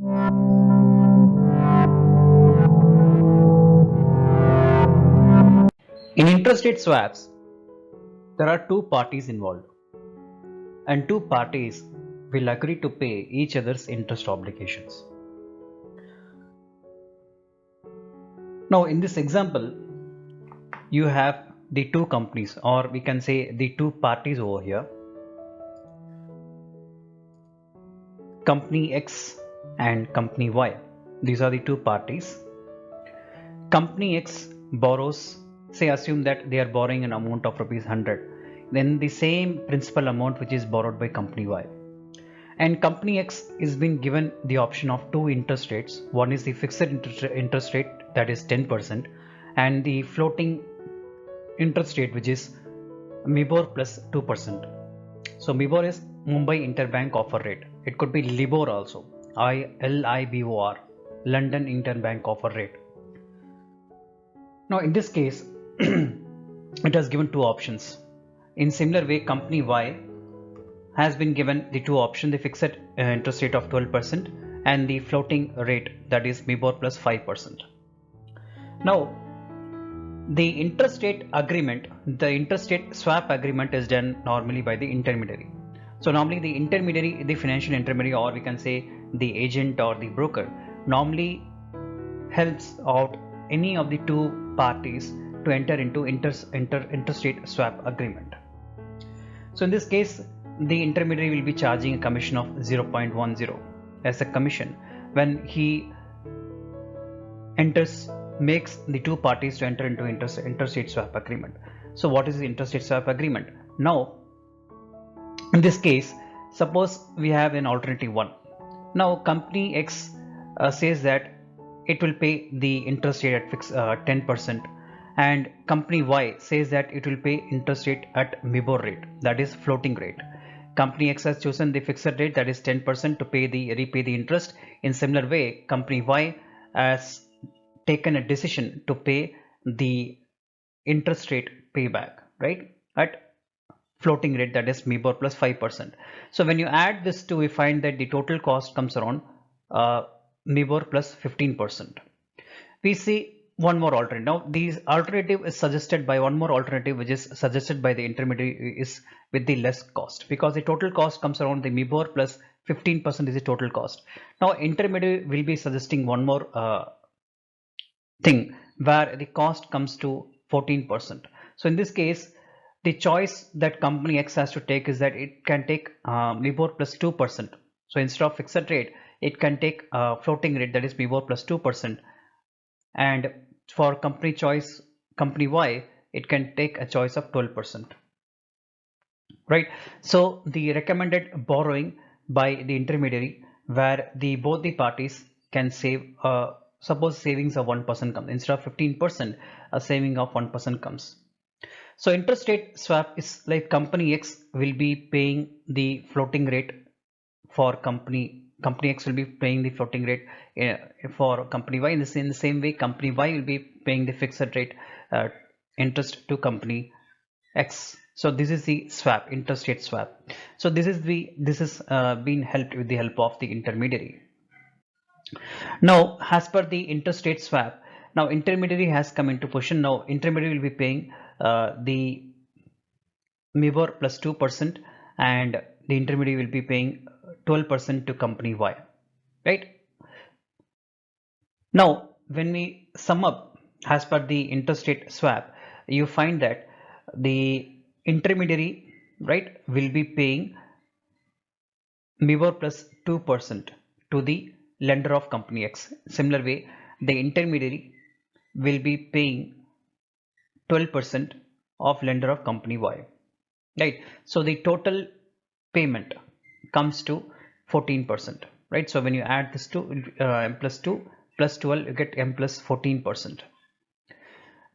In interest rate swaps, there are two parties involved, and two parties will agree to pay each other's interest obligations. Now, in this example, you have the two companies, or we can say the two parties over here, company X and company Y. These are the two parties. Company X borrows, say assume that they are borrowing an amount of rupees 100, then the same principal amount which is borrowed by company Y. And company X is being given the option of two interest rates. One is the fixed interest rate, that is 10%, and the floating interest rate, which is MIBOR plus 2%. So MIBOR is Mumbai Interbank Offer Rate. It could be LIBOR also, LIBOR, London Interbank Offer Rate. Now in this case, it has given two options. In similar way, company Y has been given the two options, the fixed interest rate of 12% and the floating rate, that is MIBOR plus 5%. Now, the interest rate agreement, the interest rate swap agreement is done normally by the intermediary. So normally the intermediary, the financial intermediary, or we can say the agent or the broker, normally helps out any of the two parties to enter into interest rate swap agreement. So in this case, the intermediary will be charging a commission of 0.10 as a commission when he makes the two parties to enter into interest rate swap agreement. So what is the interest rate swap agreement? Now, in this case, suppose we have an alternative one. Now, company X says that it will pay the interest rate at fixed 10%, and company Y says that it will pay interest rate at MIBOR rate, that is floating rate. Company X has chosen the fixed rate, that is 10%, to repay the interest. In similar way, company Y has taken a decision to pay the interest rate payback, right, at floating rate, that is MIBOR plus 5%. So when you add this two, we find that the total cost comes around MIBOR plus 15%. We see one more alternative. Now, this alternative is suggested by one more alternative, which is suggested by the intermediary, is with the less cost, because the total cost comes around the MIBOR plus 15% is the total cost. Now, intermediary will be suggesting one more thing where the cost comes to 14%. So in this case, the choice that company X has to take is that it can take MIBOR plus 2%. So instead of fixed rate, it can take floating rate, that is MIBOR plus 2%. And for company choice, company Y, it can take a choice of 12%. Right. So the recommended borrowing by the intermediary, where both the parties can save, suppose savings of 1% comes instead of 15%, a saving of 1% comes. So interest rate swap is like company X will be paying the floating rate for company X will be paying the floating rate for company Y. In the same way, company Y will be paying the fixed rate interest to company X. So this is the swap, interest rate swap. So this is been helped with the help of the intermediary. Now, as per the interest rate swap, now intermediary has come into position. Now intermediary will be paying the MIBOR plus 2%, and the intermediary will be paying 12% to company Y, right? Now, when we sum up as per the interest rate swap, you find that the intermediary, right, will be paying MIBOR plus 2% to the lender of company X. Similar way, the intermediary will be paying 12% of lender of company Y, right? So the total payment comes to 14%, right? So when you add this to M plus 2 plus 12, you get M plus 14%.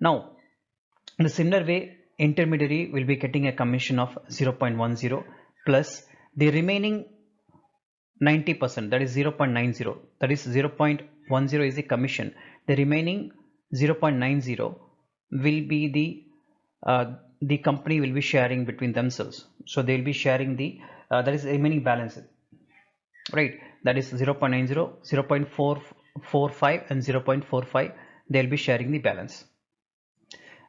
Now, in a similar way, intermediary will be getting a commission of 0.10 plus the remaining 90%, that is 0.90, that is 0.10 is the commission. The remaining 0.90 will be the company will be sharing between themselves. So they will be sharing the that is remaining balance. right? That is 0.90, 0.445 and 0.45. They'll be sharing the balance.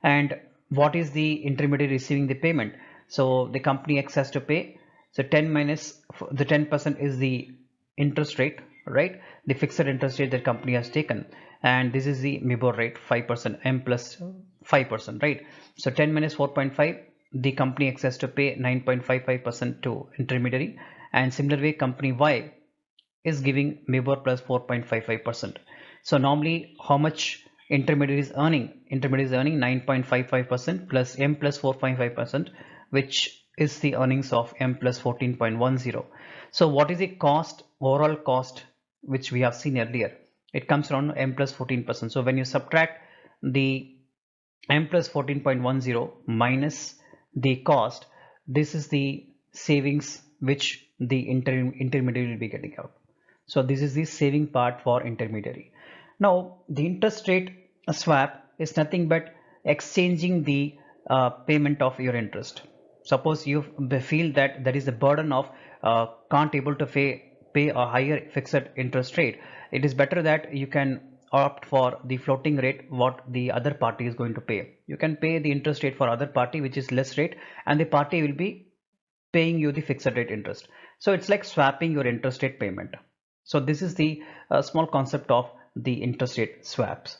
And what is the intermediary receiving the payment? So the company X has to pay. So 10 minus the 10% is the interest rate, right? The fixed interest rate that company has taken, and this is the MIBOR rate 5%, M plus 5%, right? So 10 minus 4.5, the company X has to pay 9.55% to intermediary, and similar way company Y is giving MIBOR plus 4.55%. So normally how much intermediary is earning? Intermediary is earning 9.55% plus M plus 4.5%, which is the earnings of M plus 14.10. So what is the cost, overall cost, which we have seen earlier? It comes around M plus 14%. So when you subtract the M plus 14.10 minus the cost, this is the savings which the intermediary will be getting out. So this is the saving part for intermediary. Now the interest rate swap is nothing but exchanging the payment of your interest. Suppose you feel that there is a burden of can't able to pay a higher fixed interest rate. It is better that you can opt for the floating rate what the other party is going to pay. You can pay the interest rate for other party which is less rate, and the party will be paying you the fixed rate interest. So it's like swapping your interest rate payment. So this is the small concept of the interest rate swaps.